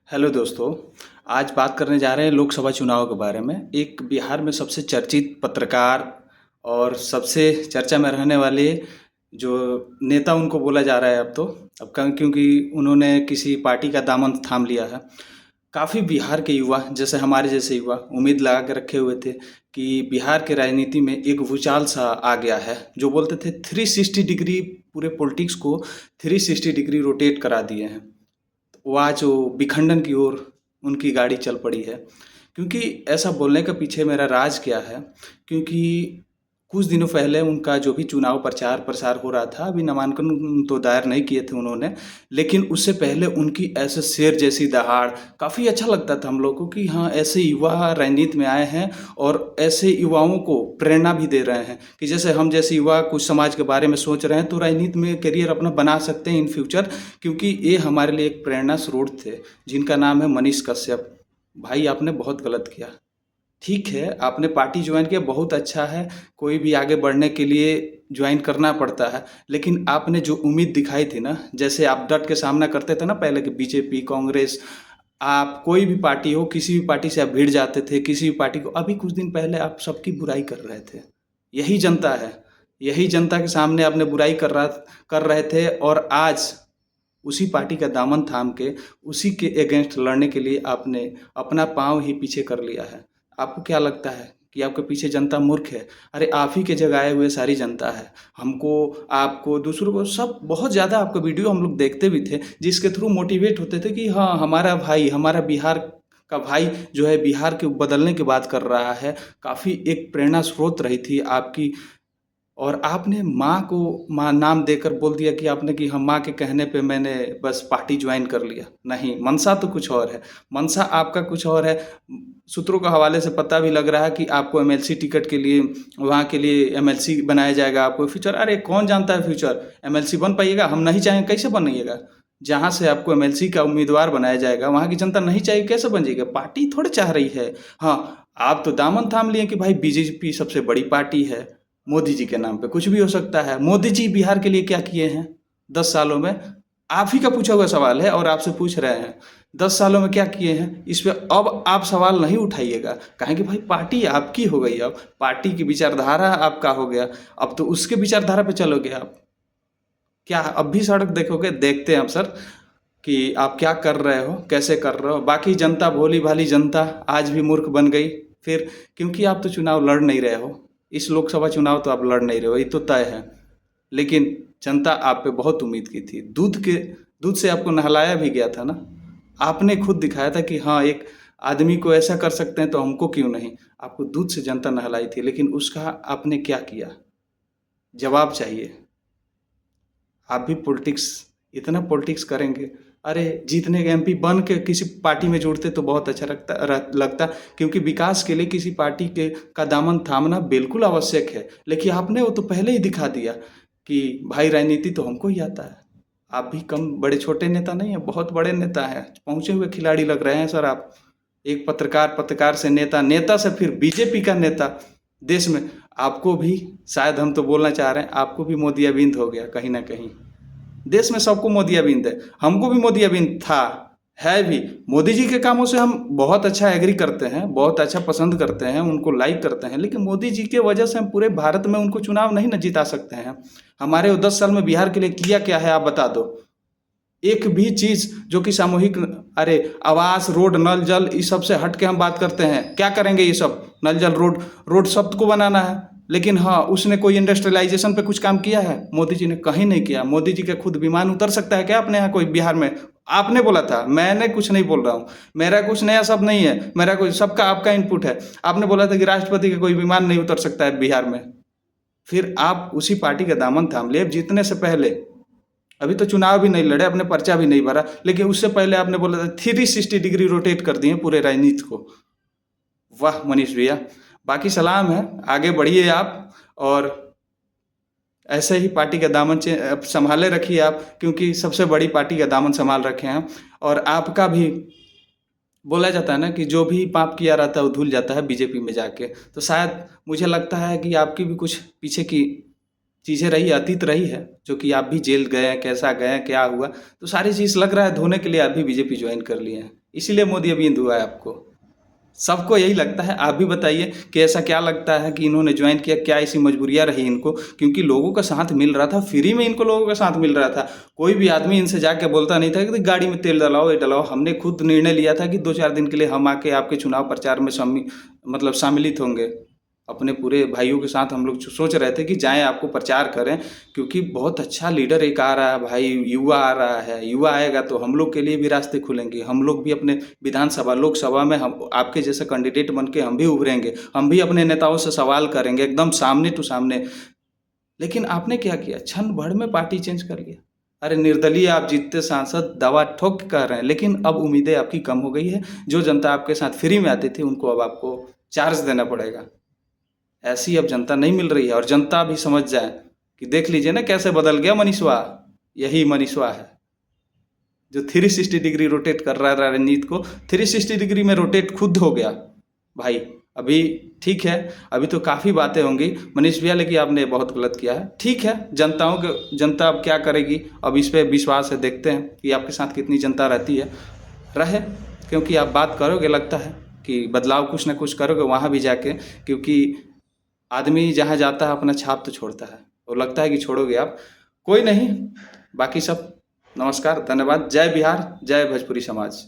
Hello दोस्तों। आज बात करने जा रहे हैं लोकसभा चुनाव के बारे में। एक बिहार में सबसे चर्चित पत्रकार और सबसे चर्चा में रहने वाले जो नेता उनको बोला जा रहा है अब तो। क्योंकि उन्होंने किसी पार्टी का दामन थाम लिया है। काफ़ी बिहार के युवा जैसे हमारे जैसे युवा उम्मीद लगा के रखे हुए थे कि बिहार के राजनीति में एक भूचाल सा आ गया है। जो बोलते थे 360 डिग्री, पूरे पॉलिटिक्स को 360 डिग्री रोटेट करा दिए हैं। वो आज वो विखंडन की ओर उनकी गाड़ी चल पड़ी है। क्योंकि ऐसा बोलने के पीछे मेरा राज क्या है, क्योंकि कुछ दिनों पहले उनका जो भी चुनाव प्रचार प्रसार हो रहा था, अभी नामांकन तो दायर नहीं किए थे उन्होंने, लेकिन उससे पहले उनकी ऐसे शेर जैसी दहाड़ काफ़ी अच्छा लगता था हम लोग को कि हाँ, ऐसे युवा राजनीति में आए हैं और ऐसे युवाओं को प्रेरणा भी दे रहे हैं कि जैसे हम जैसे युवा कुछ समाज के बारे में सोच रहे हैं तो राजनीति में करियर अपना बना सकते हैं इन फ्यूचर। क्योंकि ये हमारे लिए एक प्रेरणा स्रोत थे जिनका नाम है मनीष कश्यप। भाई, आपने बहुत गलत किया। ठीक है, आपने पार्टी ज्वाइन किया, बहुत अच्छा है। कोई भी आगे बढ़ने के लिए ज्वाइन करना पड़ता है, लेकिन आपने जो उम्मीद दिखाई थी ना, जैसे आप डट के सामना करते थे ना पहले कि बीजेपी, कांग्रेस, आप कोई भी पार्टी हो, किसी भी पार्टी से आप भिड़ जाते थे, किसी भी पार्टी को। अभी कुछ दिन पहले आप सबकी बुराई कर रहे थे। यही जनता है। यही जनता के सामने आपने बुराई कर रहे थे, और आज उसी पार्टी का दामन थाम के उसी के अगेंस्ट लड़ने के लिए आपने अपना पाँव ही पीछे कर लिया है। आपको क्या लगता है कि आपके पीछे जनता मूर्ख है? अरे आप ही के जगाए हुए सारी जनता है। हमको, आपको, दूसरों को, सब बहुत ज़्यादा आपका वीडियो हम लोग देखते भी थे, जिसके थ्रू मोटिवेट होते थे कि हाँ, हमारा भाई, हमारा बिहार का भाई जो है बिहार के बदलने की बात कर रहा है। काफ़ी एक प्रेरणा स्रोत रही थी आपकी। और आपने माँ को माँ नाम देकर बोल दिया कि आपने कि हम माँ के कहने पे मैंने बस पार्टी ज्वाइन कर लिया। नहीं, मंशा तो कुछ और है। मंशा आपका कुछ और है। सूत्रों के हवाले से पता भी लग रहा है कि आपको एमएलसी टिकट के लिए, वहाँ के लिए एमएलसी बनाया जाएगा आपको फ्यूचर। अरे कौन जानता है फ्यूचर एमएलसी बन पाइएगा? हम नहीं चाहेंगे, कैसे बनिएगा? जहाँ से आपको एमएलसी का उम्मीदवार बनाया जाएगा वहाँ की जनता नहीं चाहिए, कैसे बन जाएगा? पार्टी थोड़े चाह रही है। हाँ, आप तो दामन थाम लिए कि भाई बीजेपी सबसे बड़ी पार्टी है, मोदी जी के नाम पे कुछ भी हो सकता है। मोदी जी बिहार के लिए क्या किए हैं 10 सालों में? आप ही का पूछा हुआ सवाल है और आपसे पूछ रहे हैं 10 सालों में क्या किए हैं। इस पे अब आप सवाल नहीं उठाइएगा, कहें कि भाई पार्टी आपकी हो गई, अब पार्टी की विचारधारा आपका हो गया, अब तो उसके विचारधारा पे चलोगे आप। क्या अब भी सड़क देखोगे? देखते हैं अब सर कि आप क्या कर रहे हो, कैसे कर रहे हो। बाकी जनता, भोली भाली जनता आज भी मूर्ख बन गई फिर, क्योंकि आप तो चुनाव लड़ नहीं रहे हो। इस लोकसभा चुनाव तो आप लड़ नहीं रहे हो, ये तो तय है। लेकिन जनता आप पे बहुत उम्मीद की थी। दूध से आपको नहलाया भी गया था ना। आपने खुद दिखाया था कि हाँ, एक आदमी को ऐसा कर सकते हैं तो हमको क्यों नहीं। आपको दूध से जनता नहलाई थी, लेकिन उसका आपने क्या किया? जवाब चाहिए। आप भी पॉलिटिक्स, इतना पॉलिटिक्स करेंगे? अरे जीतने के एमपी बन के किसी पार्टी में जुड़ते तो बहुत अच्छा लगता। क्योंकि विकास के लिए किसी पार्टी के का दामन थामना बिल्कुल आवश्यक है। लेकिन आपने वो तो पहले ही दिखा दिया कि भाई राजनीति तो हमको ही आता है। आप भी कम बड़े छोटे नेता नहीं है, बहुत बड़े नेता हैं, पहुंचे हुए खिलाड़ी लग रहे हैं सर आप। एक पत्रकार, पत्रकार से नेता, नेता से फिर बीजेपी का नेता। देश में आपको भी, शायद हम तो बोलना चाह रहे हैं, आपको भी मोदियाबिंद हो गया कहीं ना कहीं। देश में सबको मोदियाबिंद है, हमको भी मोदियाबिंद था, है भी। मोदी जी के कामों से हम बहुत अच्छा एग्री करते हैं, बहुत अच्छा पसंद करते हैं, उनको लाइक करते हैं, लेकिन मोदी जी के वजह से हम पूरे भारत में उनको चुनाव नहीं न जिता सकते हैं। हमारे वो 10 साल में बिहार के लिए किया क्या है आप बता दो। एक भी चीज जो कि सामूहिक, अरे आवास, रोड, नल जल, इस सब से हट के हम बात करते हैं। क्या करेंगे ये सब? नल जल, रोड, रोड सबको बनाना है, लेकिन हाँ, उसने कोई इंडस्ट्रियलाइजेशन पे कुछ काम किया है? मोदी जी ने कहीं नहीं किया। मोदी जी का खुद विमान उतर सकता है क्या अपने यहाँ कोई बिहार में? आपने बोला था, मैंने कुछ नहीं बोल रहा हूँ। मेरा कुछ नया शब्द नहीं है, मेरा कोई, सबका आपका इनपुट है। आपने बोला था कि राष्ट्रपति का कोई विमान नहीं उतर सकता है बिहार में। फिर आप उसी पार्टी का दामन थाम लिए। अब जीतने से पहले, अभी तो चुनाव भी नहीं लड़े, अपने पर्चा भी नहीं भरा, लेकिन उससे पहले आपने बोला था 360 डिग्री रोटेट कर दिए पूरे राजनीति को। वाह मनीष भैया, बाकी सलाम है, आगे बढ़िए आप। और ऐसे ही पार्टी का दामन संभाले रखिए आप, क्योंकि सबसे बड़ी पार्टी का दामन संभाल रखे हैं। और आपका भी, बोला जाता है ना कि जो भी पाप किया रहता है वो धुल जाता है बीजेपी में जाके। तो शायद मुझे लगता है कि आपकी भी कुछ पीछे की चीज़ें रही, अतीत रही है, जो कि आप भी जेल गए हैं, कैसा गए हैं, क्या हुआ, तो सारी चीज़ लग रहा है धोने के लिए आप भी बीजेपी ज्वाइन कर लिए हैं, इसीलिए मोदी अभी हिंदू है आपको। सबको यही लगता है, आप भी बताइए कि ऐसा क्या लगता है कि इन्होंने ज्वाइन किया, क्या ऐसी मजबूरियां रही इनको, क्योंकि लोगों का साथ मिल रहा था, फ्री में इनको लोगों का साथ मिल रहा था। कोई भी आदमी इनसे जाके बोलता नहीं था कि गाड़ी में तेल डलाओ, ये डलाओ। हमने खुद निर्णय लिया था कि 2-4 दिन के लिए हम आके आपके चुनाव प्रचार में मतलब सम्मिलित होंगे। अपने पूरे भाइयों के साथ हम लोग सोच रहे थे कि जाएं, आपको प्रचार करें, क्योंकि बहुत अच्छा लीडर एक आ रहा है भाई, युवा आ रहा है। युवा आएगा तो हम लोग के लिए भी रास्ते खुलेंगे, हम लोग भी अपने विधानसभा लोकसभा में हम आपके जैसे कैंडिडेट बन के हम भी उभरेंगे, हम भी अपने नेताओं से सवाल करेंगे एकदम सामने टू सामने। लेकिन आपने क्या किया, क्षण भर में पार्टी चेंज कर लिया। अरे निर्दलीय आप जीतते सांसद दवा ठोक के कह रहे हैं, लेकिन अब उम्मीदें आपकी कम हो गई है। जो जनता आपके साथ फ्री में आती थी उनको अब आपको चार्ज देना पड़ेगा। ऐसी अब जनता नहीं मिल रही है, और जनता भी समझ जाए कि देख लीजिए ना कैसे बदल गया मनीषवा। यही मनीषवा है जो 360 डिग्री रोटेट कर रहा है राजनीति को, 360 डिग्री में रोटेट खुद हो गया भाई। अभी ठीक है, अभी तो काफ़ी बातें होंगी मनीष भैया, लेकिन आपने बहुत गलत किया है। ठीक है, जनता अब क्या करेगी, अब इस पे विश्वास है, देखते हैं कि आपके साथ कितनी जनता रहती है। रहे, क्योंकि आप बात करोगे, लगता है कि बदलाव कुछ ना कुछ करोगे वहाँ भी जाके, क्योंकि आदमी जहाँ जाता है अपना छाप तो छोड़ता है, और लगता है कि छोड़ोगे आप। कोई नहीं, बाकी सब नमस्कार, धन्यवाद। जय बिहार, जय भोजपुरी समाज।